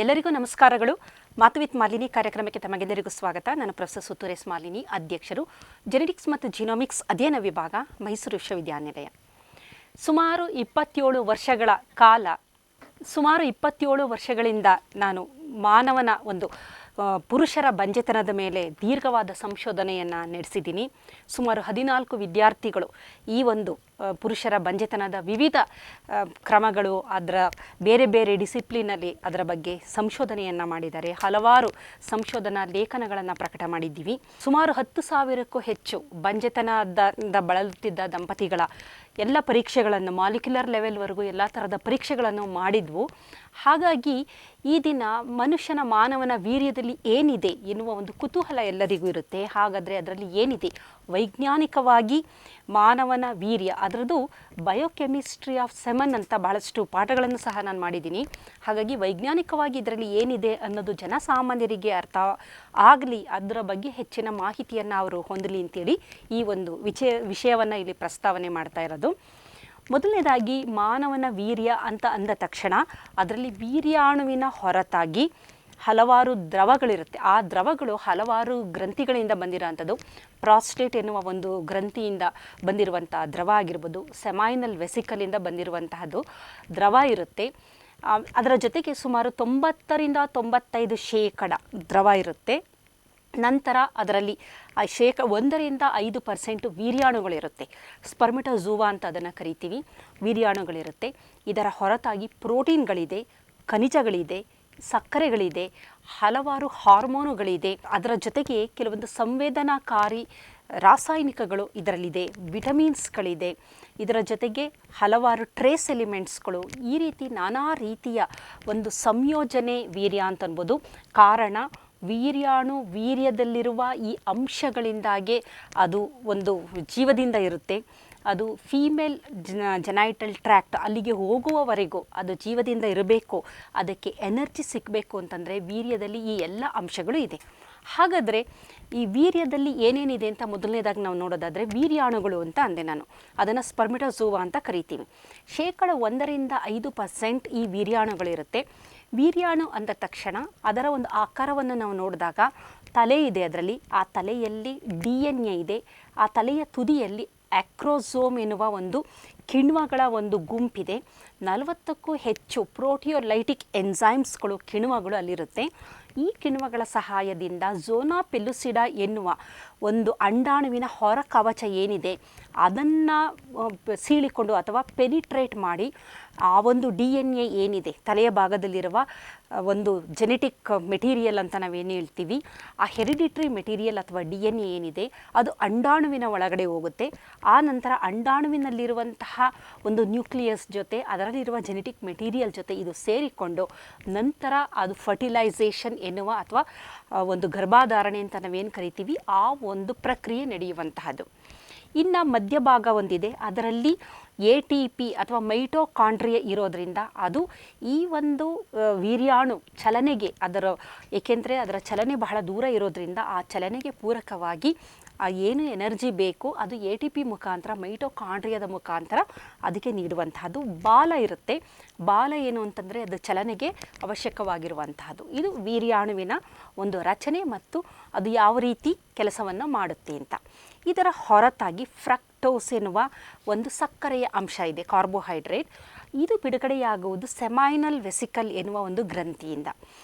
ಎಲ್ಲರಿಗೂ ನಮಸ್ಕಾರಗಳು. ಮಾತು ವಿತ್ ಮಾಲಿನಿ ಕಾರ್ಯಕ್ರಮಕ್ಕೆ ತಮಗೆಲ್ಲರಿಗೂ ಸ್ವಾಗತ. ನಾನು ಪ್ರೊಫೆಸರ್ ಸುತ್ತೂರ್ ಎಸ್ ಮಾಲಿನಿ, ಅಧ್ಯಕ್ಷರು, ಜೆನೆಟಿಕ್ಸ್ ಮತ್ತು ಜಿನೋಮಿಕ್ಸ್ ಅಧ್ಯಯನ ವಿಭಾಗ, ಮೈಸೂರು ವಿಶ್ವವಿದ್ಯಾನಿಲಯ. ಸುಮಾರು 27 ವರ್ಷಗಳಿಂದ ನಾನು ಮಾನವನ ಒಂದು ಪುರುಷರ ಬಂಜೆತನದ ಮೇಲೆ ದೀರ್ಘವಾದ ಸಂಶೋಧನೆಯನ್ನು ನಡೆಸಿದ್ದೀನಿ. ಸುಮಾರು 14 ವಿದ್ಯಾರ್ಥಿಗಳು ಈ ಒಂದು ಪುರುಷರ ಬಂಜೆತನದ ವಿವಿಧ ಕ್ರಮಗಳು, ಅದರ ಬೇರೆ ಬೇರೆ ಡಿಸಿಪ್ಲಿನಲ್ಲಿ ಅದರ ಬಗ್ಗೆ ಸಂಶೋಧನೆಯನ್ನು ಮಾಡಿದ್ದಾರೆ. ಹಲವಾರು ಸಂಶೋಧನಾ ಲೇಖನಗಳನ್ನು ಪ್ರಕಟ ಮಾಡಿದ್ದೀವಿ. ಸುಮಾರು 10,000ಕ್ಕೂ ಹೆಚ್ಚು ಬಂಜೆತನದಿಂದ ಬಳಲುತ್ತಿದ್ದ ದಂಪತಿಗಳ ಎಲ್ಲ ಪರೀಕ್ಷೆಗಳನ್ನು, ಮಾಲಿಕ್ಯುಲರ್ ಲೆವೆಲ್ವರೆಗೂ ಎಲ್ಲ ಥರದ ಪರೀಕ್ಷೆಗಳನ್ನು ಮಾಡಿದ್ವು. ಹಾಗಾಗಿ ಈ ದಿನ ಮನುಷ್ಯನ ಮಾನವನ ವೀರ್ಯದಲ್ಲಿ ಏನಿದೆ ಎನ್ನುವ ಒಂದು ಕುತೂಹಲ ಎಲ್ಲರಿಗೂ ಇರುತ್ತೆ. ಹಾಗಾದರೆ ಅದರಲ್ಲಿ ಏನಿದೆ? ವೈಜ್ಞಾನಿಕವಾಗಿ ಮಾನವನ ವೀರ್ಯ, ಅದರದ್ದು ಬಯೋಕೆಮಿಸ್ಟ್ರಿ ಆಫ್ ಸೆಮನ್ ಅಂತ ಬಹಳಷ್ಟು ಪಾಠಗಳನ್ನು ಸಹ ನಾನು ಮಾಡಿದ್ದೀನಿ. ಹಾಗಾಗಿ ವೈಜ್ಞಾನಿಕವಾಗಿ ಇದರಲ್ಲಿ ಏನಿದೆ ಅನ್ನೋದು ಜನಸಾಮಾನ್ಯರಿಗೆ ಅರ್ಥ ಆಗಲಿ, ಅದರ ಬಗ್ಗೆ ಹೆಚ್ಚಿನ ಮಾಹಿತಿಯನ್ನು ಅವರು ಹೊಂದಲಿ ಅಂತೇಳಿ ಈ ಒಂದು ವಿಷಯವನ್ನು ಇಲ್ಲಿ ಪ್ರಸ್ತಾವನೆ ಮಾಡ್ತಾ ಇರೋದು. ಮೊದಲನೇದಾಗಿ ಮಾನವನ ವೀರ್ಯ ಅಂತ ಅಂದ ತಕ್ಷಣ ಅದರಲ್ಲಿ ವೀರ್ಯಾಣುವಿನ ಹೊರತಾಗಿ ಹಲವಾರು ದ್ರವಗಳಿರುತ್ತೆ. ಆ ದ್ರವಗಳು ಹಲವಾರು ಗ್ರಂಥಿಗಳಿಂದ ಬಂದಿರೋವಂಥದ್ದು. ಪ್ರಾಸ್ಟೇಟ್ ಎನ್ನುವ ಒಂದು ಗ್ರಂಥಿಯಿಂದ ಬಂದಿರುವಂಥ ದ್ರವ ಆಗಿರ್ಬೋದು, ಸೆಮೈನಲ್ ವೆಸಿಕಲಿಂದ ಬಂದಿರುವಂತಹದ್ದು ದ್ರವ ಇರುತ್ತೆ. ಅದರ ಜೊತೆಗೆ ಸುಮಾರು 90-95% ದ್ರವ ಇರುತ್ತೆ. ನಂತರ ಅದರಲ್ಲಿ 1-5% ವೀರ್ಯಾಣುಗಳಿರುತ್ತೆ. ಸ್ಪರ್ಮಿಟೋಜೂವಾ ಅಂತ ಅದನ್ನು ಕರಿತೀವಿ. ವೀರ್ಯಾಣುಗಳಿರುತ್ತೆ. ಇದರ ಹೊರತಾಗಿ ಪ್ರೋಟೀನ್ಗಳಿದೆ, ಖನಿಜಗಳಿದೆ, ಸಕ್ಕರೆಗಳಿದೆ, ಹಲವಾರು ಹಾರ್ಮೋನುಗಳಿದೆ. ಅದರ ಜೊತೆಗೆ ಕೆಲವೊಂದು ಸಂವೇದನಾಕಾರಿ ರಾಸಾಯನಿಕಗಳು ಇದರಲ್ಲಿದೆ, ವಿಟಮಿನ್ಸ್ಗಳಿದೆ. ಇದರ ಜೊತೆಗೆ ಹಲವಾರು ಟ್ರೇಸ್ ಎಲಿಮೆಂಟ್ಸ್ಗಳು, ಈ ರೀತಿ ನಾನಾ ರೀತಿಯ ಒಂದು ಸಂಯೋಜನೆ ವೀರ್ಯ ಅಂತ ಅನ್ಬೋದು. ಕಾರಣ ವೀರ್ಯದಲ್ಲಿರುವ ಈ ಅಂಶಗಳಿಂದಾಗೆ ಅದು ಒಂದು ಜೀವದಿಂದ ಇರುತ್ತೆ. ಅದು ಫೀಮೇಲ್ ಜೆನೈಟಲ್ ಟ್ರ್ಯಾಕ್ಟ್ ಅಲ್ಲಿಗೆ ಹೋಗುವವರೆಗೂ ಅದು ಜೀವದಿಂದ ಇರಬೇಕು. ಅದಕ್ಕೆ ಎನರ್ಜಿ ಸಿಗಬೇಕು ಅಂತಂದರೆ ವೀರ್ಯದಲ್ಲಿ ಈ ಎಲ್ಲ ಅಂಶಗಳು ಇದೆ. ಹಾಗಾದರೆ ಈ ವೀರ್ಯದಲ್ಲಿ ಏನೇನಿದೆ ಅಂತ ಮೊದಲನೇದಾಗಿ ನಾವು ನೋಡೋದಾದರೆ, ವೀರ್ಯಾಣುಗಳು ಅಂತ ಅಂದೆ ನಾನು, ಅದನ್ನು ಸ್ಪರ್ಮಿಟೋಜೂವಾ ಅಂತ ಕರಿತೀವಿ. 1-5% ಈ ವೀರ್ಯಾಣುಗಳಿರುತ್ತೆ. ವೀರ್ಯಾಣು ಅಂದ ತಕ್ಷಣ ಅದರ ಒಂದು ಆಕಾರವನ್ನು ನಾವು ನೋಡಿದಾಗ ತಲೆ ಇದೆ, ಅದರಲ್ಲಿ ಆ ತಲೆಯಲ್ಲಿ DNA ಇದೆ. ಆ ತಲೆಯ ತುದಿಯಲ್ಲಿ ಆಕ್ರೋಸೋಮ್ ಎನ್ನುವ ಒಂದು ಕಿಣ್ವಗಳ ಒಂದು ಗುಂಪಿದೆ. 40ಕ್ಕೂ ಹೆಚ್ಚು ಪ್ರೋಟಿಯೋಲೈಟಿಕ್ ಎನ್ಸೈಮ್ಸ್ಗಳು, ಕಿಣ್ವಗಳು ಅಲ್ಲಿರುತ್ತೆ. ಈ ಕಿಣ್ವಗಳ ಸಹಾಯದಿಂದ ಝೋನಾ ಪೆಲುಸಿಡಾ ಎನ್ನುವ ಒಂದು ಅಂಡಾಣುವಿನ ಹೊರ ಕವಚ ಏನಿದೆ ಅದನ್ನು ಸೀಳಿಕೊಂಡು ಅಥವಾ ಪೆನಿಟ್ರೇಟ್ ಮಾಡಿ ಆ ಒಂದು DNA ಏನಿದೆ ತಲೆಯ ಭಾಗದಲ್ಲಿರುವ ಒಂದು ಜೆನೆಟಿಕ್ ಮೆಟೀರಿಯಲ್ ಅಂತ ನಾವೇನು ಹೇಳ್ತೀವಿ, ಆ ಹೆರಿಡಿಟ್ರಿ ಮೆಟೀರಿಯಲ್ ಅಥವಾ DNA ಏನಿದೆ ಅದು ಅಂಡಾಣುವಿನ ಒಳಗಡೆ ಹೋಗುತ್ತೆ. ಆ ನಂತರ ಅಂಡಾಣುವಿನಲ್ಲಿರುವಂತಹ ಒಂದು ನ್ಯೂಕ್ಲಿಯಸ್ ಜೊತೆ ಅದರಲ್ಲಿರುವ ಜೆನೆಟಿಕ್ ಮೆಟೀರಿಯಲ್ ಜೊತೆ ಇದು ಸೇರಿಕೊಂಡು ನಂತರ ಅದು ಫರ್ಟಿಲೈಸೇಷನ್ ಎನ್ನುವ ಅಥವಾ ಒಂದು ಗರ್ಭಧಾರಣೆ ಅಂತ ನಾವೇನು ಕರಿತೀವಿ, ಆ ಒಂದು ಪ್ರಕ್ರಿಯೆ ನಡೆಯುವಂತಹದ್ದು. ಇನ್ನು ಮಧ್ಯಭಾಗ ಒಂದಿದೆ, ಅದರಲ್ಲಿ ATP ಅಥವಾ ಮೈಟೋಕಾಂಡ್ರಿಯ ಇರೋದರಿಂದ ಅದು ಈ ಒಂದು ವೀರ್ಯಾಣು ಚಲನೆಗೆ ಏಕೆಂದರೆ ಅದರ ಚಲನೆ ಬಹಳ ದೂರ ಇರೋದರಿಂದ ಆ ಚಲನೆಗೆ ಪೂರಕವಾಗಿ ಏನು ಎನರ್ಜಿ ಬೇಕು ಅದು ATP ಮುಖಾಂತರ, ಮೈಟೋಕಾಂಡ್ರಿಯದ ಮುಖಾಂತರ ಅದಕ್ಕೆ ನೀಡುವಂತಹದ್ದು. ಬಾಲ ಇರುತ್ತೆ. ಬಾಲ ಏನು ಅಂತಂದರೆ ಅದು ಚಲನೆಗೆ ಅವಶ್ಯಕವಾಗಿರುವಂತಹದ್ದು. ಇದು ವೀರ್ಯಾಣುವಿನ ಒಂದು ರಚನೆ ಮತ್ತು ಅದು ಯಾವ ರೀತಿ ಕೆಲಸವನ್ನು ಮಾಡುತ್ತೆ ಅಂತ. ಇದರ ಹೊರತಾಗಿ ಫ್ರಕ್ಟೋಸ್ ಎನ್ನುವ ಒಂದು ಸಕ್ಕರೆಯ ಅಂಶ ಇದೆ, ಕಾರ್ಬೋಹೈಡ್ರೇಟ್. ಇದು ಬಿಡುಗಡೆಯಾಗುವುದು ಸೆಮೈನಲ್ ವೆಸಿಕಲ್ ಎನ್ನುವ ಒಂದು ಗ್ರಂಥಿಯಿಂದ.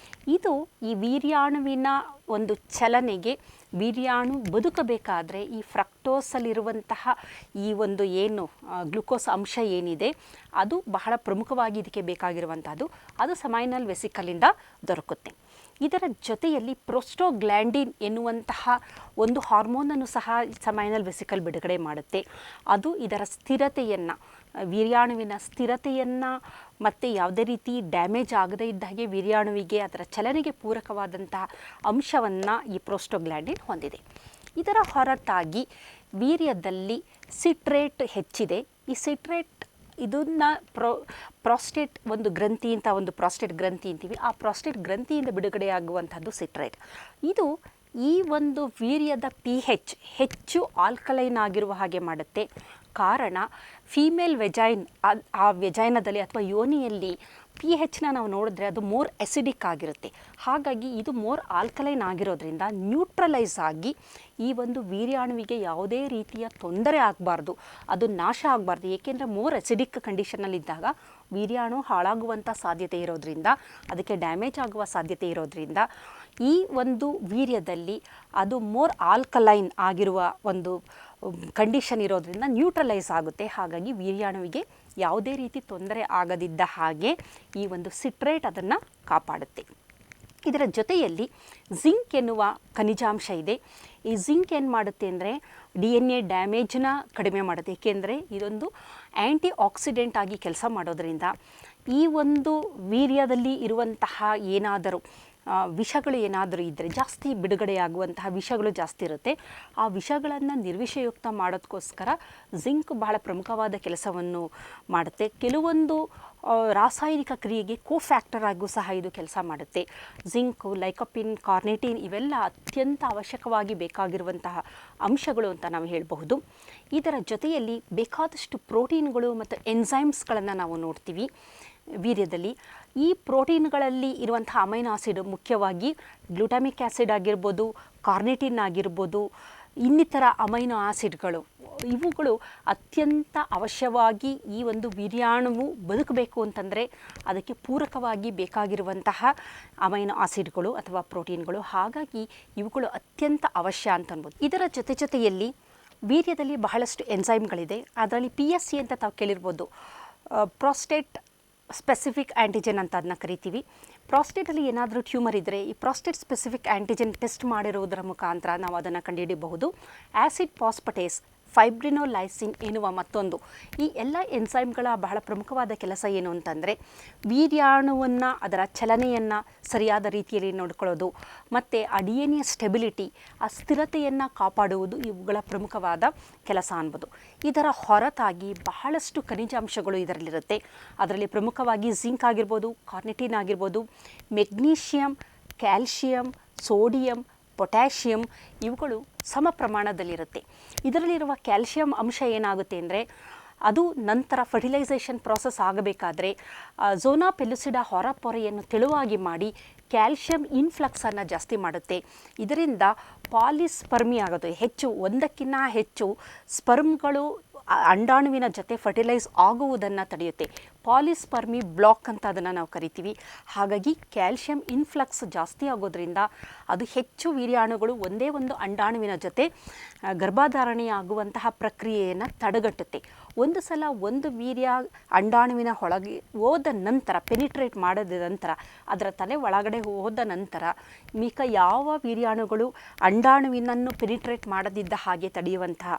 ಇದು ಈ ವೀರ್ಯಾಣುವಿನ ಒಂದು ಚಲನೆಗೆ, ವೀರ್ಯಾಣು ಬದುಕಬೇಕಾದರೆ ಈ ಫ್ರಕ್ಟೋಸಲ್ಲಿರುವಂತಹ ಈ ಒಂದು ಏನು ಗ್ಲುಕೋಸ್ ಅಂಶ ಏನಿದೆ ಅದು ಬಹಳ ಪ್ರಮುಖವಾಗಿ ಇದಕ್ಕೆ ಬೇಕಾಗಿರುವಂಥದ್ದು. ಅದು ಸೆಮೈನಲ್ ವೆಸಿಕಲಿಂದ ದೊರಕುತ್ತೆ. ಇದರ ಜೊತೆಯಲ್ಲಿ ಪ್ರೋಸ್ಟೋಗ್ಲ್ಯಾಂಡಿನ್ ಎನ್ನುವಂತಹ ಒಂದು ಹಾರ್ಮೋನನ್ನು ಸಹ ಸೆಮೈನಲ್ ವೆಸಿಕಲ್ ಬಿಡುಗಡೆ ಮಾಡುತ್ತೆ. ಅದು ಇದರ ಸ್ಥಿರತೆಯನ್ನು, ವೀರ್ಯಾಣುವಿನ ಸ್ಥಿರತೆಯನ್ನು ಮತ್ತು ಯಾವುದೇ ರೀತಿ ಡ್ಯಾಮೇಜ್ ಆಗದೇ ಇದ್ದ ಹಾಗೆ ವೀರ್ಯಾಣುವಿಗೆ ಅದರ ಚಲನೆಗೆ ಪೂರಕವಾದಂತಹ ಅಂಶವನ್ನು ಈ ಪ್ರೋಸ್ಟೋಗ್ಲ್ಯಾಂಡಿನ್ ಹೊಂದಿದೆ. ಇದರ ಹೊರತಾಗಿ ವೀರ್ಯದಲ್ಲಿ ಸಿಟ್ರೇಟ್ ಹೆಚ್ಚಿದೆ. ಈ ಸಿಟ್ರೇಟ್ ಇದನ್ನು ಪ್ರಾಸ್ಟೇಟ್ ಒಂದು ಗ್ರಂಥಿ ಅಂತ, ಒಂದು ಪ್ರಾಸ್ಟೇಟ್ ಗ್ರಂಥಿ ಅಂತೀವಿ, ಆ ಪ್ರಾಸ್ಟೇಟ್ ಗ್ರಂಥಿಯಿಂದ ಬಿಡುಗಡೆಯಾಗುವಂಥದ್ದು ಸಿಟ್ರೇಟ್. ಇದು ಈ ಒಂದು ವೀರ್ಯದ pH ಹೆಚ್ಚು ಆಲ್ಕಲೈನ್ ಆಗಿರುವ ಹಾಗೆ ಮಾಡುತ್ತೆ. ಕಾರಣ ಫೀಮೇಲ್ ವೆಜೈನ್, ಆ ವೆಜೈನದಲ್ಲಿ ಅಥವಾ ಯೋನಿಯಲ್ಲಿ pH ನಾವು ನೋಡಿದ್ರೆ ಅದು ಮೋರ್ ಎಸಿಡಿಕ್ ಆಗಿರುತ್ತೆ. ಹಾಗಾಗಿ ಇದು ಮೋರ್ ಆಲ್ಕಲೈನ್ ಆಗಿರೋದ್ರಿಂದ ನ್ಯೂಟ್ರಲೈಸ್ ಆಗಿ ಈ ಒಂದು ವೀರ್ಯಾಣುವಿಗೆ ಯಾವುದೇ ರೀತಿಯ ತೊಂದರೆ ಆಗಬಾರ್ದು, ಅದು ನಾಶ ಆಗಬಾರ್ದು. ಏಕೆಂದರೆ ಮೋರ್ ಎಸಿಡಿಕ್ ಕಂಡೀಷನಲ್ಲಿದ್ದಾಗ ವೀರ್ಯಾಣು ಹಾಳಾಗುವಂಥ ಸಾಧ್ಯತೆ ಇರೋದ್ರಿಂದ, ಅದಕ್ಕೆ ಡ್ಯಾಮೇಜ್ ಆಗುವ ಸಾಧ್ಯತೆ ಇರೋದ್ರಿಂದ ಈ ಒಂದು ವೀರ್ಯದಲ್ಲಿ ಅದು ಮೋರ್ ಆಲ್ಕಲೈನ್ ಆಗಿರುವ ಒಂದು ಕಂಡೀಷನ್ ಇರೋದ್ರಿಂದ ನ್ಯೂಟ್ರಲೈಸ್ ಆಗುತ್ತೆ. ಹಾಗಾಗಿ ವೀರ್ಯಾಣುವಿಗೆ ಯಾವುದೇ ರೀತಿ ತೊಂದರೆ ಆಗದಿದ್ದ ಹಾಗೆ ಈ ಒಂದು ಸಿಟ್ರೇಟ್ ಅದನ್ನು ಕಾಪಾಡುತ್ತೆ. ಇದರ ಜೊತೆಯಲ್ಲಿ ಜಿಂಕ್ ಎನ್ನುವ ಖನಿಜಾಂಶ ಇದೆ. ಈ ಜಿಂಕ್ ಏನು ಮಾಡುತ್ತೆ ಅಂದರೆ DNA ಡ್ಯಾಮೇಜನ್ನ ಕಡಿಮೆ ಮಾಡುತ್ತೆ. ಏಕೆಂದರೆ ಇದೊಂದು ಆ್ಯಂಟಿ ಆಕ್ಸಿಡೆಂಟ್ ಆಗಿ ಕೆಲಸ ಮಾಡೋದರಿಂದ ಈ ಒಂದು ವೀರ್ಯದಲ್ಲಿ ಇರುವಂತಹ ಏನಾದರೂ ವಿಷಗಳು ಏನಾದರೂ ಇದ್ದರೆ, ಜಾಸ್ತಿ ಬಿಡುಗಡೆಯಾಗುವಂತಹ ವಿಷಗಳು ಜಾಸ್ತಿ ಇರುತ್ತೆ. ಆ ವಿಷಗಳನ್ನು ನಿರ್ವಿಷಯುಕ್ತ ಮಾಡೋದಕ್ಕೋಸ್ಕರ ಜಿಂಕ್ ಬಹಳ ಪ್ರಮುಖವಾದ ಕೆಲಸವನ್ನು ಮಾಡುತ್ತೆ. ಕೆಲವೊಂದು ರಾಸಾಯನಿಕ ಕ್ರಿಯೆಗೆ ಕೋಫ್ಯಾಕ್ಟರ್ ಆಗೂ ಸಹ ಇದು ಕೆಲಸ ಮಾಡುತ್ತೆ. ಜಿಂಕು, ಲೈಕೋಪಿನ್, ಕಾರ್ನಿಟಿನ್ ಇವೆಲ್ಲ ಅತ್ಯಂತ ಅವಶ್ಯಕವಾಗಿ ಬೇಕಾಗಿರುವಂತಹ ಅಂಶಗಳು ಅಂತ ನಾವು ಹೇಳಬಹುದು. ಇದರ ಜೊತೆಯಲ್ಲಿ ಬೇಕಾದಷ್ಟು ಪ್ರೋಟೀನ್ಗಳು ಮತ್ತು ಎನ್ಸೈಮ್ಸ್ಗಳನ್ನು ನಾವು ನೋಡ್ತೀವಿ ವೀರ್ಯದಲ್ಲಿ. ಈ ಪ್ರೋಟೀನ್ಗಳಲ್ಲಿ ಇರುವಂತಹ ಅಮೈನೋ ಆಸಿಡ್ ಮುಖ್ಯವಾಗಿ ಗ್ಲುಟಾಮಿಕ್ ಆ್ಯಸಿಡ್ ಆಗಿರ್ಬೋದು, ಕಾರ್ನಿಟಿನ್ ಆಗಿರ್ಬೋದು, ಇನ್ನಿತರ ಅಮೈನೋ ಆಸಿಡ್ಗಳು, ಇವುಗಳು ಅತ್ಯಂತ ಅವಶ್ಯವಾಗಿ ಈ ಒಂದು ವೀರ್ಯಾಣುವು ಬದುಕಬೇಕು ಅಂತಂದರೆ ಅದಕ್ಕೆ ಪೂರಕವಾಗಿ ಬೇಕಾಗಿರುವಂತಹ ಅಮೈನೋ ಆಸಿಡ್ಗಳು ಅಥವಾ ಪ್ರೋಟೀನ್ಗಳು. ಹಾಗಾಗಿ ಇವುಗಳು ಅತ್ಯಂತ ಅವಶ್ಯ ಅಂತ ಅನ್ಬೋದು. ಇದರ ಜೊತೆಯಲ್ಲಿ ವೀರ್ಯದಲ್ಲಿ ಬಹಳಷ್ಟು ಎನ್ಸೈಮ್ಗಳಿದೆ. ಅದರಲ್ಲಿ PSC ಅಂತ ತಾವು ಕೇಳಿರ್ಬೋದು, ಪ್ರಾಸ್ಟೇಟ್ ಸ್ಪೆಸಿಫಿಕ್ ಆ್ಯಂಟಿಜನ್ ಅಂತ ಅದನ್ನ ಕರಿತೀವಿ. ಪ್ರಾಸ್ಟೇಟಲ್ಲಿ ಏನಾದರೂ ಟ್ಯೂಮರ್ ಇದ್ದರೆ ಈ ಪ್ರಾಸ್ಟೇಟ್ ಸ್ಪೆಸಿಫಿಕ್ ಆ್ಯಂಟಿಜನ್ ಟೆಸ್ಟ್ ಮಾಡಿರುವುದರ ಮುಖಾಂತರ ನಾವು ಅದನ್ನು ಕಂಡುಹಿಡಿಯಬಹುದು. ಆ್ಯಸಿಡ್ ಫಾಸ್ಫಟೇಸ್, ಫೈಬ್ರಿನೋಲೈಸಿನ್ ಎನ್ನುವ ಮತ್ತೊಂದು, ಈ ಎಲ್ಲ ಎನ್ಸೈಮ್ಗಳ ಬಹಳ ಪ್ರಮುಖವಾದ ಕೆಲಸ ಏನು ಅಂತಂದರೆ ವೀರ್ಯಾಣುವನ್ನು, ಅದರ ಚಲನೆಯನ್ನು ಸರಿಯಾದ ರೀತಿಯಲ್ಲಿ ನೋಡ್ಕೊಳ್ಳೋದು ಮತ್ತು ಆ DNA ಸ್ಟೆಬಿಲಿಟಿ, ಆ ಸ್ಥಿರತೆಯನ್ನು ಕಾಪಾಡುವುದು ಇವುಗಳ ಪ್ರಮುಖವಾದ ಕೆಲಸ ಅನ್ಬೋದು. ಇದರ ಹೊರತಾಗಿ ಬಹಳಷ್ಟು ಖನಿಜಾಂಶಗಳು ಇದರಲ್ಲಿರುತ್ತೆ. ಅದರಲ್ಲಿ ಪ್ರಮುಖವಾಗಿ ಜಿಂಕ್ ಆಗಿರ್ಬೋದು, ಕಾರ್ನಿಟಿನ್ ಆಗಿರ್ಬೋದು, ಮೆಗ್ನೀಷಿಯಮ್, ಕ್ಯಾಲ್ಶಿಯಂ, ಸೋಡಿಯಂ, ಪೊಟ್ಯಾಷಿಯಂ ಇವುಗಳು ಸಮ ಪ್ರಮಾಣದಲ್ಲಿರುತ್ತೆ. ಇದರಲ್ಲಿರುವ ಕ್ಯಾಲ್ಶಿಯಂ ಅಂಶ ಏನಾಗುತ್ತೆ ಅಂದರೆ ಅದು ನಂತರ ಫರ್ಟಿಲೈಸೇಷನ್ ಪ್ರಾಸೆಸ್ ಆಗಬೇಕಾದ್ರೆ ಝೋನಾ ಪೆಲುಸಿಡಾ ಹೊರಪೊರೆಯನ್ನು ತೆಳುವಾಗಿ ಮಾಡಿ ಕ್ಯಾಲ್ಶಿಯಂ ಇನ್ಫ್ಲಕ್ಸನ್ನು ಜಾಸ್ತಿ ಮಾಡುತ್ತೆ. ಇದರಿಂದ ಪಾಲಿಸ್ಪರ್ಮಿ ಆಗೋದು, ಹೆಚ್ಚು ಒಂದಕ್ಕಿಂತ ಹೆಚ್ಚು ಸ್ಪರ್ಮ್ಗಳು ಅಂಡಾಣುವಿನ ಜೊತೆ ಫರ್ಟಿಲೈಸ್ ಆಗುವುದನ್ನು ತಡೆಯುತ್ತೆ. ಪಾಲಿಸ್ಪರ್ಮಿ ಬ್ಲಾಕ್ ಅಂತ ಅದನ್ನು ನಾವು ಕರಿತೀವಿ. ಹಾಗಾಗಿ ಕ್ಯಾಲ್ಶಿಯಂ ಇನ್ಫ್ಲಕ್ಸ್ ಜಾಸ್ತಿ ಆಗೋದ್ರಿಂದ ಅದು ಹೆಚ್ಚು ವೀರ್ಯಾಣುಗಳು ಒಂದೇ ಒಂದು ಅಂಡಾಣುವಿನ ಜೊತೆ ಗರ್ಭಧಾರಣೆ ಆಗುವಂತಹ ಪ್ರಕ್ರಿಯೆಯನ್ನು ತಡೆಗಟ್ಟುತ್ತೆ. ಒಂದು ಸಲ ಒಂದು ವೀರ್ಯ ಅಂಡಾಣುವಿನ ಒಳಗೆ ಹೋದ ನಂತರ, ಪೆನಿಟ್ರೇಟ್ ಮಾಡಿದ ನಂತರ, ಅದರ ತಲೆ ಒಳಗಡೆ ಹೋದ ನಂತರ ಮಿಕ್ಕ ಯಾವ ವೀರ್ಯಾಣುಗಳು ಅಂಡಾಣುವಿನನ್ನು ಪೆನಿಟ್ರೇಟ್ ಮಾಡದಿದ್ದ ಹಾಗೆ ತಡೆಯುವಂತಹ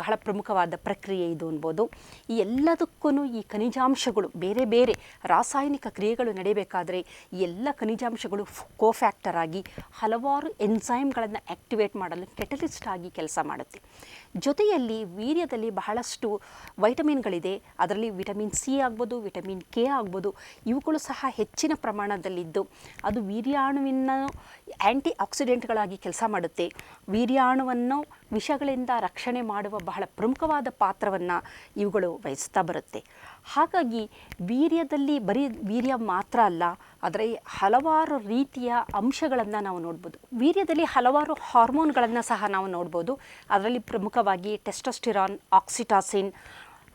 ಬಹಳ ಪ್ರಮುಖವಾದ ಪ್ರಕ್ರಿಯೆ ಇದು ಅನ್ಬೋದು. ಈ ಎಲ್ಲದಕ್ಕೂ ಈ ಖನಿಜಾಂಶಗಳು, ಬೇರೆ ಬೇರೆ ರಾಸಾಯನಿಕ ಕ್ರಿಯೆಗಳು ನಡೆಯಬೇಕಾದ್ರೆ ಈ ಎಲ್ಲ ಖನಿಜಾಂಶಗಳು ಕೋಫ್ಯಾಕ್ಟರ್ ಆಗಿ ಹಲವಾರು ಎನ್ಸೈಮ್ಗಳನ್ನು ಆ್ಯಕ್ಟಿವೇಟ್ ಮಾಡಲು ಕೆಟಲಿಸ್ಟ್ ಆಗಿ ಕೆಲಸ ಮಾಡುತ್ತೆ. ಜೊತೆಯಲ್ಲಿ ವೀರ್ಯದಲ್ಲಿ ಬಹಳಷ್ಟು ವೈಟಮಿನ್ಗಳಿದೆ. ಅದರಲ್ಲಿ ವಿಟಮಿನ್ C ಆಗ್ಬೋದು, ವಿಟಮಿನ್ K ಆಗ್ಬೋದು, ಇವುಗಳು ಸಹ ಹೆಚ್ಚಿನ ಪ್ರಮಾಣದಲ್ಲಿದ್ದು ಅದು ವೀರ್ಯಾಣುವಿನ ಆ್ಯಂಟಿ ಆಕ್ಸಿಡೆಂಟ್ಗಳಾಗಿ ಕೆಲಸ ಮಾಡುತ್ತೆ. ವೀರ್ಯಾಣುವನ್ನು ವಿಷಗಳಿಂದ ರಕ್ಷಣೆ ಮಾಡುವ ಬಹಳ ಪ್ರಮುಖವಾದ ಪಾತ್ರವನ್ನು ಇವುಗಳು ವಹಿಸ್ತಾ ಬರುತ್ತೆ. ಹಾಗಾಗಿ ವೀರ್ಯದಲ್ಲಿ ಬರೀ ವೀರ್ಯ ಮಾತ್ರ ಅಲ್ಲ, ಅದರ ಹಲವಾರು ರೀತಿಯ ಅಂಶಗಳನ್ನು ನಾವು ನೋಡ್ಬೋದು. ವೀರ್ಯದಲ್ಲಿ ಹಲವಾರು ಹಾರ್ಮೋನ್ಗಳನ್ನು ಸಹ ನಾವು ನೋಡ್ಬೋದು. ಅದರಲ್ಲಿ ಪ್ರಮುಖವಾಗಿ ಟೆಸ್ಟೋಸ್ಟಿರಾನ್, ಆಕ್ಸಿಟಾಸಿನ್,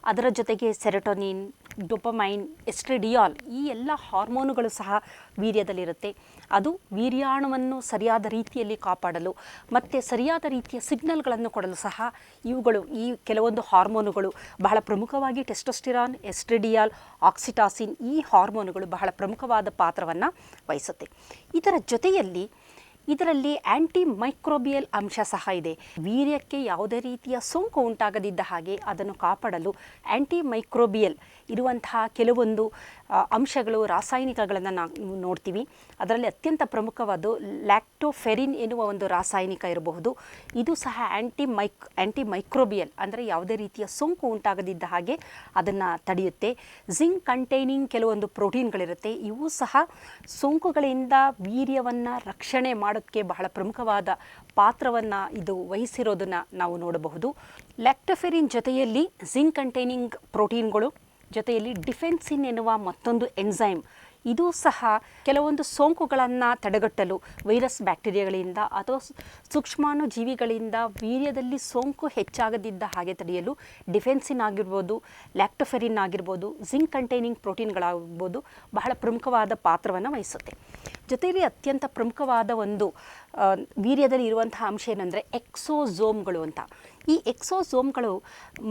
ಅದರ ಜೊತೆಗೆ ಸೆರೋಟೋನಿನ್, ಡೋಪಮೈನ್, ಎಸ್ಟ್ರೆಡಿಯಾಲ್ ಈ ಎಲ್ಲ ಹಾರ್ಮೋನುಗಳು ಸಹ ವೀರ್ಯದಲ್ಲಿರುತ್ತೆ. ಅದು ವೀರ್ಯಾಣುವನ್ನು ಸರಿಯಾದ ರೀತಿಯಲ್ಲಿ ಕಾಪಾಡಲು ಮತ್ತು ಸರಿಯಾದ ರೀತಿಯ ಸಿಗ್ನಲ್ಗಳನ್ನು ಕೊಡಲು ಸಹ ಇವುಗಳು, ಈ ಕೆಲವೊಂದು ಹಾರ್ಮೋನುಗಳು ಬಹಳ ಪ್ರಮುಖವಾಗಿ ಟೆಸ್ಟೋಸ್ಟಿರಾನ್, ಎಸ್ಟ್ರೆಡಿಯಾಲ್, ಆಕ್ಸಿಟಾಸಿನ್ ಈ ಹಾರ್ಮೋನುಗಳು ಬಹಳ ಪ್ರಮುಖವಾದ ಪಾತ್ರವನ್ನು ವಹಿಸುತ್ತೆ. ಇದರ ಜೊತೆಯಲ್ಲಿ ಇದರಲ್ಲಿ ಆ್ಯಂಟಿ ಮೈಕ್ರೋಬಿಯಲ್ ಅಂಶ ಸಹ ಇದೆ. ವೀರ್ಯಕ್ಕೆ ಯಾವುದೇ ರೀತಿಯ ಸೋಂಕು ಉಂಟಾಗದಿದ್ದ ಹಾಗೆ ಅದನ್ನು ಕಾಪಾಡಲು ಆ್ಯಂಟಿ ಮೈಕ್ರೋಬಿಯಲ್ ಇರುವಂತಹ ಕೆಲವೊಂದು ಅಂಶಗಳು, ರಾಸಾಯನಿಕಗಳನ್ನು ನಾವು ನೋಡ್ತೀವಿ. ಅದರಲ್ಲಿ ಅತ್ಯಂತ ಪ್ರಮುಖವಾದ ಲ್ಯಾಕ್ಟೋಫೆರಿನ್ ಎನ್ನುವ ಒಂದು ರಾಸಾಯನಿಕ ಇರಬಹುದು. ಇದು ಸಹ ಆ್ಯಂಟಿ ಮೈಕ್ರೋಬಿಯಲ್, ಅಂದರೆ ಯಾವುದೇ ರೀತಿಯ ಸೋಂಕು ಉಂಟಾಗದಿದ್ದ ಹಾಗೆ ಅದನ್ನು ತಡೆಯುತ್ತೆ. ಜಿಂಕ್ ಕಂಟೈನಿಂಗ್ ಕೆಲವೊಂದು ಪ್ರೋಟೀನ್ಗಳಿರುತ್ತೆ. ಇವು ಸಹ ಸೋಂಕುಗಳಿಂದ ವೀರ್ಯವನ್ನು ರಕ್ಷಣೆ ಮಾಡೋದಕ್ಕೆ ಮಾಡೋಕ್ಕೆ ಬಹಳ ಪ್ರಮುಖವಾದ ಪಾತ್ರವನ್ನು ಇದು ವಹಿಸಿರೋದನ್ನು ನಾವು ನೋಡಬಹುದು. ಲ್ಯಾಕ್ಟೋಫೆರಿನ್ ಜೊತೆಯಲ್ಲಿ ಜಿಂಕ್ ಕಂಟೈನಿಂಗ್ ಪ್ರೋಟೀನ್ಗಳು, ಜೊತೆಯಲ್ಲಿ ಡಿಫೆನ್ಸಿನ್ ಎನ್ನುವ ಮತ್ತೊಂದು ಎನ್ಸೈಮ್, ಇದು ಸಹ ಕೆಲವೊಂದು ಸೋಂಕುಗಳನ್ನು ತಡೆಗಟ್ಟಲು ವೈರಸ್ ಬ್ಯಾಕ್ಟೀರಿಯಾಗಳಿಂದ ಅಥವಾ ಸೂಕ್ಷ್ಮಾಣು ಜೀವಿಗಳಿಂದ ವೀರ್ಯದಲ್ಲಿ ಸೋಂಕು ಹೆಚ್ಚಾಗದಿದ್ದ ಹಾಗೆ ತಡೆಯಲು ಡಿಫೆನ್ಸಿನ್ ಆಗಿರ್ಬೋದು, ಲ್ಯಾಕ್ಟೋಫೆರಿನ್ ಆಗಿರ್ಬೋದು, ಜಿಂಕ್ ಕಂಟೈನಿಂಗ್ ಪ್ರೋಟೀನ್ಗಳಾಗ್ಬೋದು ಬಹಳ ಪ್ರಮುಖವಾದ ಪಾತ್ರವನ್ನು ವಹಿಸುತ್ತೆ. ಜೊತೆಯಲ್ಲಿ ಅತ್ಯಂತ ಪ್ರಮುಖವಾದ ಒಂದು ವೀರ್ಯದಲ್ಲಿ ಇರುವಂತಹ ಅಂಶ ಏನಂದರೆ ಎಕ್ಸೋಝೋಮ್ಗಳು ಅಂತ. ಈ ಎಕ್ಸೋಝೋಮ್ಗಳು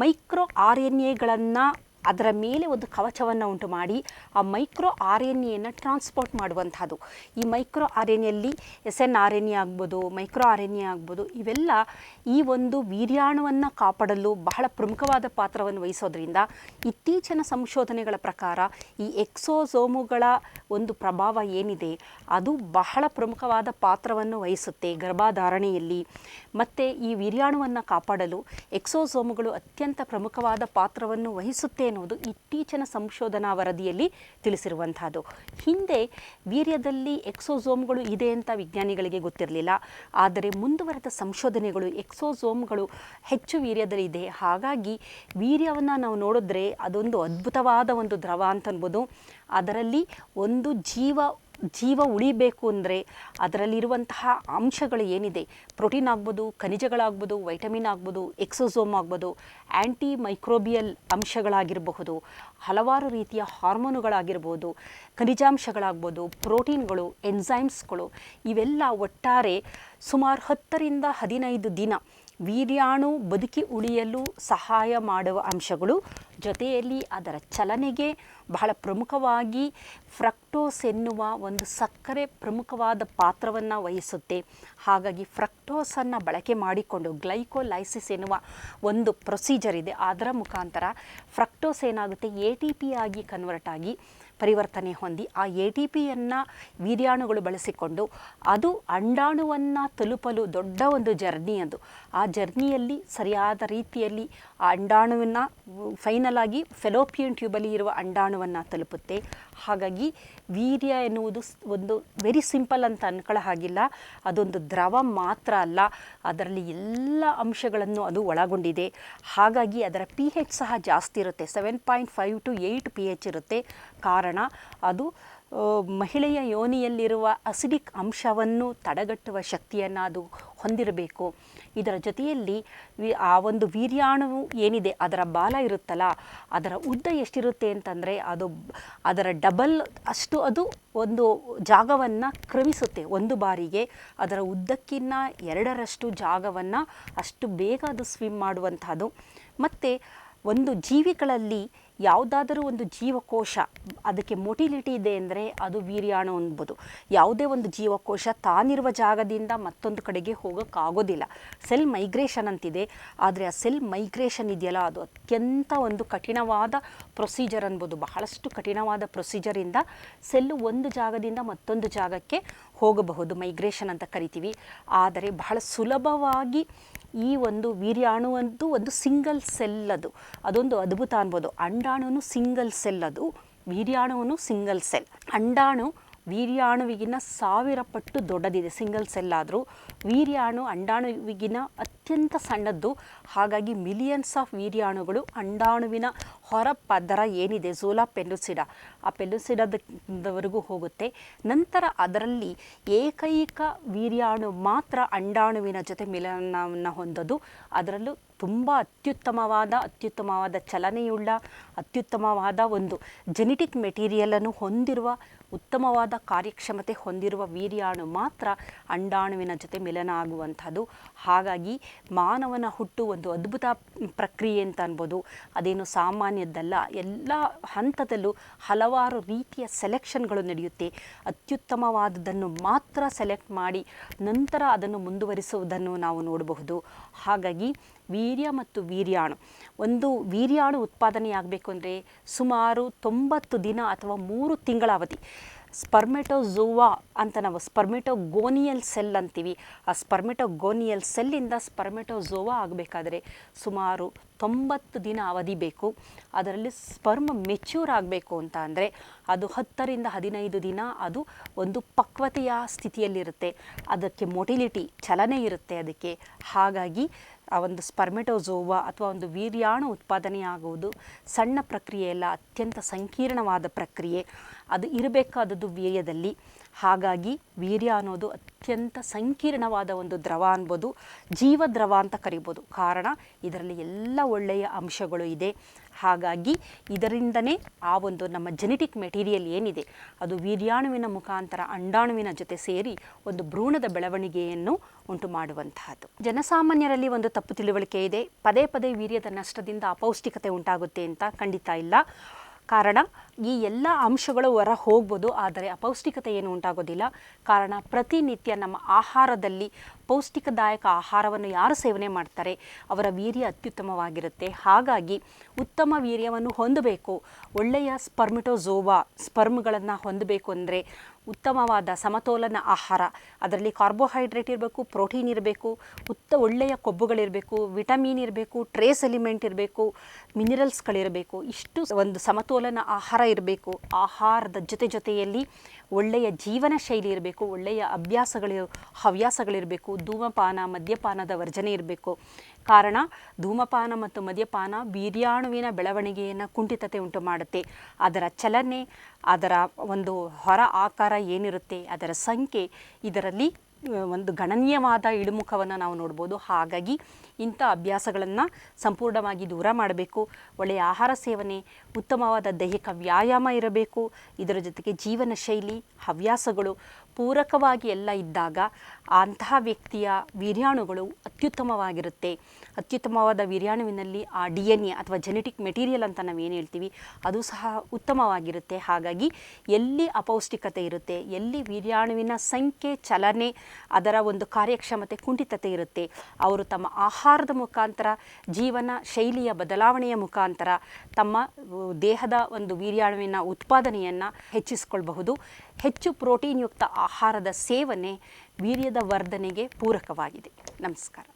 ಮೈಕ್ರೋ RNAಗಳನ್ನು ಅದರ ಮೇಲೆ ಒಂದು ಕವಚವನ್ನು ಉಂಟು ಮಾಡಿ ಆ ಮೈಕ್ರೋ RNAಯನ್ನು ಟ್ರಾನ್ಸ್ಪೋರ್ಟ್ ಮಾಡುವಂಥದ್ದು. ಈ ಮೈಕ್ರೋ RNAಯಲ್ಲಿ SNRNA ಆಗ್ಬೋದು, ಮೈಕ್ರೋ RNA ಆಗ್ಬೋದು, ಇವೆಲ್ಲ ಈ ಒಂದು ವೀರ್ಯಾಣುವನ್ನು ಕಾಪಾಡಲು ಬಹಳ ಪ್ರಮುಖವಾದ ಪಾತ್ರವನ್ನು ವಹಿಸೋದ್ರಿಂದ ಇತ್ತೀಚಿನ ಸಂಶೋಧನೆಗಳ ಪ್ರಕಾರ ಈ ಎಕ್ಸೋಝೋಮುಗಳ ಒಂದು ಪ್ರಭಾವ ಏನಿದೆ ಅದು ಬಹಳ ಪ್ರಮುಖವಾದ ಪಾತ್ರವನ್ನು ವಹಿಸುತ್ತೆ ಗರ್ಭಧಾರಣೆಯಲ್ಲಿ. ಮತ್ತು ಈ ವೀರ್ಯಾಣುವನ್ನು ಕಾಪಾಡಲು ಎಕ್ಸೋಝೋಮುಗಳು ಅತ್ಯಂತ ಪ್ರಮುಖವಾದ ಪಾತ್ರವನ್ನು ವಹಿಸುತ್ತೆ ಎನ್ನುವುದು ಇತ್ತೀಚಿನ ಸಂಶೋಧನಾ ವರದಿಯಲ್ಲಿ ತಿಳಿಸಿರುವಂಥದ್ದು. ಹಿಂದೆ ವೀರ್ಯದಲ್ಲಿ ಎಕ್ಸೋಝೋಮ್ಗಳು ಇದೆ ಅಂತ ವಿಜ್ಞಾನಿಗಳಿಗೆ ಗೊತ್ತಿರಲಿಲ್ಲ. ಆದರೆ ಮುಂದುವರೆದ ಸಂಶೋಧನೆಗಳು ಎಕ್ಸೋಝೋಮ್ಗಳು ಹೆಚ್ಚು ವೀರ್ಯದಲ್ಲಿದೆ, ಹಾಗಾಗಿ ವೀರ್ಯವನ್ನು ನಾವು ನೋಡಿದ್ರೆ ಅದೊಂದು ಅದ್ಭುತವಾದ ಒಂದು ದ್ರವ ಅಂತ ಅನ್ಬೋದು. ಅದರಲ್ಲಿ ಒಂದು ಜೀವ ಉಳಿಬೇಕು ಅಂದರೆ ಅದರಲ್ಲಿರುವಂತಹ ಅಂಶಗಳು ಏನಿದೆ, ಪ್ರೋಟೀನ್ ಆಗ್ಬೋದು, ಖನಿಜಗಳಾಗ್ಬೋದು, ವೈಟಮಿನ್ ಆಗ್ಬೋದು, ಎಕ್ಸೋಝೋಮ್ ಆಗ್ಬೋದು, ಆ್ಯಂಟಿ ಮೈಕ್ರೋಬಿಯಲ್ ಅಂಶಗಳಾಗಿರಬಹುದು, ಹಲವಾರು ರೀತಿಯ ಹಾರ್ಮೋನುಗಳಾಗಿರ್ಬೋದು, ಖನಿಜಾಂಶಗಳಾಗ್ಬೋದು, ಪ್ರೋಟೀನ್ಗಳು, ಎನ್ಸೈಮ್ಸ್ಗಳು, ಇವೆಲ್ಲ ಒಟ್ಟಾರೆ ಸುಮಾರು 10 ರಿಂದ 15 ದಿನ ವೀರ್ಯಾಣು ಬದುಕಿ ಉಳಿಯಲು ಸಹಾಯ ಮಾಡುವ ಅಂಶಗಳು. ಜೊತೆಯಲ್ಲಿ ಅದರ ಚಲನೆಗೆ ಬಹಳ ಪ್ರಮುಖವಾಗಿ ಫ್ರಕ್ಟೋಸ್ ಎನ್ನುವ ಒಂದು ಸಕ್ಕರೆ ಪ್ರಮುಖವಾದ ಪಾತ್ರವನ್ನು ವಹಿಸುತ್ತೆ. ಹಾಗಾಗಿ ಫ್ರಕ್ಟೋಸನ್ನು ಬಳಕೆ ಮಾಡಿಕೊಂಡು ಗ್ಲೈಕೋಲೈಸಿಸ್ ಎನ್ನುವ ಒಂದು ಪ್ರೊಸೀಜರ್ ಇದೆ, ಅದರ ಮುಖಾಂತರ ಫ್ರಕ್ಟೋಸ್ ಏನಾಗುತ್ತೆ ATP ಆಗಿ ಕನ್ವರ್ಟ್ ಆಗಿ ಪರಿವರ್ತನೆ ಹೊಂದಿ ಆ ATPಯನ್ನು ವೀರ್ಯಾಣುಗಳು ಬಳಸಿಕೊಂಡು ಅದು ಅಂಡಾಣುವನ್ನು ತಲುಪಲು ದೊಡ್ಡ ಒಂದು ಜರ್ನಿ ಅದು. ಆ ಜರ್ನಿಯಲ್ಲಿ ಸರಿಯಾದ ರೀತಿಯಲ್ಲಿ ಆ ಅಂಡಾಣುವನ್ನು ಫೈನಲ್ ಆಗಿ ಫೆಲೋಪಿಯನ್ ಟ್ಯೂಬಲ್ಲಿ ಇರುವ ಅಂಡಾಣುವನ್ನು ತಲುಪುತ್ತೆ. ಹಾಗಾಗಿ ವೀರ್ಯ ಎನ್ನುವುದು ಒಂದು ವೆರಿ ಸಿಂಪಲ್ ಅಂತ ಅನ್ಕೊಳ್ಳೋ ಹಾಗಿಲ್ಲ, ಅದೊಂದು ದ್ರವ ಮಾತ್ರ ಅಲ್ಲ, ಅದರಲ್ಲಿ ಎಲ್ಲ ಅಂಶಗಳನ್ನು ಅದು ಒಳಗೊಂಡಿದೆ. ಹಾಗಾಗಿ ಅದರ pH ಸಹ ಜಾಸ್ತಿ ಇರುತ್ತೆ, 7.5 to 8 pH ಇರುತ್ತೆ. ಕಾರಣ ಅದು ಮಹಿಳೆಯ ಯೋನಿಯಲ್ಲಿರುವ ಅಸಿಡಿಕ್ ಅಂಶವನ್ನು ತಡೆಗಟ್ಟುವ ಶಕ್ತಿಯನ್ನು ಅದು ಹೊಂದಿರಬೇಕು. ಇದರ ಜೊತೆಯಲ್ಲಿ ಆ ಒಂದು ವೀರ್ಯಾಣು ಏನಿದೆ ಅದರ ಬಾಲ ಇರುತ್ತಲ್ಲ, ಅದರ ಉದ್ದ ಎಷ್ಟಿರುತ್ತೆ ಅಂತಂದರೆ ಅದರ ಡಬಲ್ ಅಷ್ಟು ಅದು ಒಂದು ಜಾಗವನ್ನು ಕ್ರಮಿಸುತ್ತೆ. ಒಂದು ಬಾರಿಗೆ ಅದರ ಉದ್ದಕ್ಕಿಂತ 2ರಷ್ಟು ಜಾಗವನ್ನು ಅಷ್ಟು ಬೇಗ ಅದು ಸ್ವಿಮ್ ಮಾಡುವಂಥದ್ದು. ಮತ್ತು ಒಂದು ಜೀವಿಗಳಲ್ಲಿ ಯಾವುದಾದರೂ ಒಂದು ಜೀವಕೋಶ ಅದಕ್ಕೆ ಮೊಟಿಲಿಟಿ ಇದೆ ಅಂದರೆ ಅದು ವೀರ್ಯಾಣು ಅನ್ಬೋದು. ಯಾವುದೇ ಒಂದು ಜೀವಕೋಶ ತಾನಿರುವ ಜಾಗದಿಂದ ಮತ್ತೊಂದು ಕಡೆಗೆ ಹೋಗೋಕ್ಕಾಗೋದಿಲ್ಲ. ಸೆಲ್ ಮೈಗ್ರೇಷನ್ ಅಂತಿದೆ, ಆದರೆ ಆ ಸೆಲ್ ಮೈಗ್ರೇಷನ್ ಇದೆಯಲ್ಲ ಅದು ಅತ್ಯಂತ ಒಂದು ಕಠಿಣವಾದ ಪ್ರೊಸೀಜರ್ ಅನ್ಬೋದು. ಬಹಳಷ್ಟು ಕಠಿಣವಾದ ಪ್ರೊಸೀಜರಿಂದ ಸೆಲ್ಲು ಒಂದು ಜಾಗದಿಂದ ಮತ್ತೊಂದು ಜಾಗಕ್ಕೆ ಹೋಗಬಹುದು, ಮೈಗ್ರೇಷನ್ ಅಂತ ಕರಿತೀವಿ. ಆದರೆ ಬಹಳ ಸುಲಭವಾಗಿ ಈ ಒಂದು ವೀರ್ಯಾಣುವಂತೂ ಒಂದು ಸಿಂಗಲ್ ಸೆಲ್ ಅದೊಂದು ಅದ್ಭುತ ಅನ್ಬೋದು. ಅಂಡಾಣುನು ಸಿಂಗಲ್ ಸೆಲ್, ಅದು ವೀರ್ಯಾಣುವನ್ನು ಸಿಂಗಲ್ ಸೆಲ್. ಅಂಡಾಣು ವೀರ್ಯಾಣುವಿಗಿನ 1000 ಪಟ್ಟು ದೊಡ್ಡದಿದೆ ಸಿಂಗಲ್ ಸೆಲ್ ಆದರೂ. ವೀರ್ಯಾಣು ಅಂಡಾಣುವಿಗಿನ ಅತ್ಯಂತ ಸಣ್ಣದ್ದು. ಹಾಗಾಗಿ ಮಿಲಿಯನ್ಸ್ ಆಫ್ ವೀರ್ಯಾಣುಗಳು ಅಂಡಾಣುವಿನ ಹೊರ ಪದರ ಏನಿದೆ ಝೋಲಾ ಪೆಲ್ಲುಸಿಡಾ, ಆ ಪೆಲ್ಲುಸಿಡಾದವರೆಗೂ ಹೋಗುತ್ತೆ. ನಂತರ ಅದರಲ್ಲಿ ಏಕೈಕ ವೀರ್ಯಾಣು ಮಾತ್ರ ಅಂಡಾಣುವಿನ ಜೊತೆ ಮಿಲನವನ್ನು ಹೊಂದೋದು. ಅದರಲ್ಲೂ ತುಂಬ ಅತ್ಯುತ್ತಮವಾದ ಚಲನೆಯುಳ್ಳ ಅತ್ಯುತ್ತಮವಾದ ಒಂದು ಜೆನೆಟಿಕ್ ಮೆಟೀರಿಯಲನ್ನು ಹೊಂದಿರುವ ಉತ್ತಮವಾದ ಕಾರ್ಯಕ್ಷಮತೆ ಹೊಂದಿರುವ ವೀರ್ಯಾಣು ಮಾತ್ರ ಅಂಡಾಣುವಿನ ಜೊತೆ ಮಿಲನ ಆಗುವಂಥದ್ದು. ಹಾಗಾಗಿ ಮಾನವನ ಹುಟ್ಟು ಒಂದು ಅದ್ಭುತ ಪ್ರಕ್ರಿಯೆ ಅಂತ ಅನ್ಬೋದು. ಅದೇನು ಸಾಮಾನ್ಯದ್ದಲ್ಲ. ಎಲ್ಲ ಹಂತದಲ್ಲೂ ಹಲವಾರು ರೀತಿಯ ಸೆಲೆಕ್ಷನ್ಗಳು ನಡೆಯುತ್ತೆ. ಅತ್ಯುತ್ತಮವಾದದ್ದನ್ನು ಮಾತ್ರ ಸೆಲೆಕ್ಟ್ ಮಾಡಿ ನಂತರ ಅದನ್ನು ಮುಂದುವರಿಸುವುದನ್ನು ನಾವು ನೋಡಬಹುದು. ಹಾಗಾಗಿ ವೀರ್ಯ ಮತ್ತು ವೀರ್ಯಾಣು, ಒಂದು ವೀರ್ಯಾಣು ಉತ್ಪಾದನೆಯಾಗಬೇಕು ಅಂದರೆ ಸುಮಾರು 90 ದಿನ ಅಥವಾ 3 ತಿಂಗಳ ಅವಧಿ. ಸ್ಪರ್ಮೆಟೋಝೋವಾ ಅಂತ ನಾವು ಸ್ಪರ್ಮೆಟೋಗೋನಿಯಲ್ ಸೆಲ್ ಅಂತೀವಿ. ಆ ಸ್ಪರ್ಮೆಟೋಗೋನಿಯಲ್ ಸೆಲ್ಲಿಂದ ಸ್ಪರ್ಮೆಟೋಝೋವಾ ಆಗಬೇಕಾದ್ರೆ ಸುಮಾರು 90 ದಿನ ಅವಧಿ ಬೇಕು. ಅದರಲ್ಲಿ ಸ್ಪರ್ಮ್ ಮೆಚ್ಯೂರ್ ಆಗಬೇಕು ಅಂತ ಅಂದರೆ ಅದು 10 ರಿಂದ 15 ದಿನ ಅದು ಒಂದು ಪಕ್ವತೆಯ ಸ್ಥಿತಿಯಲ್ಲಿರುತ್ತೆ. ಅದಕ್ಕೆ ಮೊಟಿಲಿಟಿ ಚಲನೆ ಇರುತ್ತೆ ಅದಕ್ಕೆ. ಹಾಗಾಗಿ ಆ ಒಂದು ಸ್ಪರ್ಮೆಟೋಝೋವಾ ಅಥವಾ ಒಂದು ವೀರ್ಯಾಣು ಉತ್ಪಾದನೆಯಾಗುವುದು ಸಣ್ಣ ಪ್ರಕ್ರಿಯೆ ಅಲ್ಲ, ಅತ್ಯಂತ ಸಂಕೀರ್ಣವಾದ ಪ್ರಕ್ರಿಯೆ. ಅದು ಇರಬೇಕಾದದ್ದು ವೀರ್ಯದಲ್ಲಿ. ಹಾಗಾಗಿ ವೀರ್ಯ ಅನ್ನೋದು ಅತ್ಯಂತ ಸಂಕೀರ್ಣವಾದ ಒಂದು ದ್ರವ ಅನ್ಬೋದು, ಜೀವದ್ರವ ಅಂತ ಕರಿಬೋದು. ಕಾರಣ ಇದರಲ್ಲಿ ಎಲ್ಲ ಒಳ್ಳೆಯ ಅಂಶಗಳು ಇದೆ. ಹಾಗಾಗಿ ಇದರಿಂದನೇ ಆ ಒಂದು ನಮ್ಮ ಜೆನೆಟಿಕ್ ಮೆಟೀರಿಯಲ್ ಏನಿದೆ ಅದು ವೀರ್ಯಾಣುವಿನ ಮುಖಾಂತರ ಅಂಡಾಣುವಿನ ಜೊತೆ ಸೇರಿ ಒಂದು ಭ್ರೂಣದ ಬೆಳವಣಿಗೆಯನ್ನು ಉಂಟು ಮಾಡುವಂತಹದ್ದು. ಜನಸಾಮಾನ್ಯರಲ್ಲಿ ಒಂದು ತಪ್ಪು ತಿಳುವಳಿಕೆ ಇದೆ, ಪದೇ ಪದೇ ವೀರ್ಯದ ನಷ್ಟದಿಂದ ಅಪೌಷ್ಟಿಕತೆ ಉಂಟಾಗುತ್ತೆ ಅಂತ. ಖಂಡಿತ ಇಲ್ಲ. ಕಾರಣ ಈ ಎಲ್ಲ ಅಂಶಗಳು ಹೊರ ಹೋಗ್ಬೋದು, ಆದರೆ ಅಪೌಷ್ಟಿಕತೆ ಏನು ಉಂಟಾಗೋದಿಲ್ಲ. ಕಾರಣ ಪ್ರತಿನಿತ್ಯ ನಮ್ಮ ಆಹಾರದಲ್ಲಿ ಪೌಷ್ಟಿಕದಾಯಕ ಆಹಾರವನ್ನು ಯಾರು ಸೇವನೆ ಮಾಡ್ತಾರೆ ಅವರ ವೀರ್ಯ ಅತ್ಯುತ್ತಮವಾಗಿರುತ್ತೆ. ಹಾಗಾಗಿ ಉತ್ತಮ ವೀರ್ಯವನ್ನು ಹೊಂದಬೇಕು, ಒಳ್ಳೆಯ ಸ್ಪರ್ಮೆಟೋಝೋವಾ ಸ್ಪರ್ಮ್ಗಳನ್ನು ಹೊಂದಬೇಕು ಅಂದರೆ ಉತ್ತಮವಾದ ಸಮತೋಲನ ಆಹಾರ, ಅದರಲ್ಲಿ ಕಾರ್ಬೋಹೈಡ್ರೇಟ್ ಇರಬೇಕು, ಪ್ರೋಟೀನ್ ಇರಬೇಕು, ಒಳ್ಳೆಯ ಕೊಬ್ಬುಗಳಿರಬೇಕು, ವಿಟಮಿನ್ ಇರಬೇಕು, ಟ್ರೇಸ್ ಎಲಿಮೆಂಟ್ ಇರಬೇಕು, ಮಿನರಲ್ಸ್ಗಳಿರಬೇಕು. ಇಷ್ಟು ಒಂದು ಸಮತೋಲನ ಆಹಾರ ಇರಬೇಕು. ಆಹಾರದ ಜೊತೆಯಲ್ಲಿ ಒಳ್ಳೆಯ ಜೀವನ ಶೈಲಿ ಇರಬೇಕು, ಒಳ್ಳೆಯ ಹವ್ಯಾಸಗಳಿರಬೇಕು. ಧೂಮಪಾನ ಮದ್ಯಪಾನದ ವರ್ಜನೆ ಇರಬೇಕು. ಕಾರಣ ಧೂಮಪಾನ ಮತ್ತು ಮದ್ಯಪಾನ ವೀರ್ಯಾಣುವಿನ ಬೆಳವಣಿಗೆಯನ್ನು ಕುಂಠಿತತೆ ಉಂಟು ಮಾಡುತ್ತೆ. ಅದರ ಚಲನೆ, ಅದರ ಒಂದು ಹೊರ ಆಕಾರ ಏನಿರುತ್ತೆ, ಅದರ ಸಂಖ್ಯೆ, ಇದರಲ್ಲಿ ಒಂದು ಗಣನೀಯವಾದ ಇಳಿಮುಖವನ್ನು ನಾವು ನೋಡ್ಬೋದು. ಹಾಗಾಗಿ ಇಂಥ ಅಭ್ಯಾಸಗಳನ್ನು ಸಂಪೂರ್ಣವಾಗಿ ದೂರ ಮಾಡಬೇಕು. ಒಳ್ಳೆಯ ಆಹಾರ ಸೇವನೆ, ಉತ್ತಮವಾದ ದೈಹಿಕ ವ್ಯಾಯಾಮ ಇರಬೇಕು. ಇದರ ಜೊತೆಗೆ ಜೀವನ ಶೈಲಿ, ಹವ್ಯಾಸಗಳು ಪೂರಕವಾಗಿ ಎಲ್ಲ ಇದ್ದಾಗ ಅಂತಹ ವ್ಯಕ್ತಿಯ ವೀರ್ಯಾಣುಗಳು ಅತ್ಯುತ್ತಮವಾಗಿರುತ್ತೆ. ಅತ್ಯುತ್ತಮವಾದ ವೀರ್ಯಾಣುವಿನಲ್ಲಿ ಆ DNA ಅಥವಾ ಜೆನೆಟಿಕ್ ಮೆಟೀರಿಯಲ್ ಅಂತ ನಾವು ಏನು ಹೇಳ್ತೀವಿ ಅದು ಸಹ ಉತ್ತಮವಾಗಿರುತ್ತೆ. ಹಾಗಾಗಿ ಎಲ್ಲಿ ಅಪೌಷ್ಟಿಕತೆ ಇರುತ್ತೆ, ಎಲ್ಲಿ ವೀರ್ಯಾಣುವಿನ ಸಂಖ್ಯೆ, ಚಲನೆ, ಅದರ ಒಂದು ಕಾರ್ಯಕ್ಷಮತೆ ಕುಂಠಿತತೆ ಇರುತ್ತೆ, ಅವರು ತಮ್ಮ ಆಹಾರದ ಮುಖಾಂತರ, ಜೀವನ ಶೈಲಿಯ ಬದಲಾವಣೆಯ ಮುಖಾಂತರ ತಮ್ಮ ದೇಹದ ಒಂದು ವೀರ್ಯಾಣುವಿನ ಉತ್ಪಾದನೆಯನ್ನು ಹೆಚ್ಚಿಸಿಕೊಳ್ಳಬಹುದು. ಹೆಚ್ಚು ಪ್ರೋಟೀನ್ ಯುಕ್ತ ಆಹಾರದ ಸೇವನೆ ವೀರ್ಯದ ವರ್ಧನೆಗೆ ಪೂರಕವಾಗಿದೆ. ನಮಸ್ಕಾರ.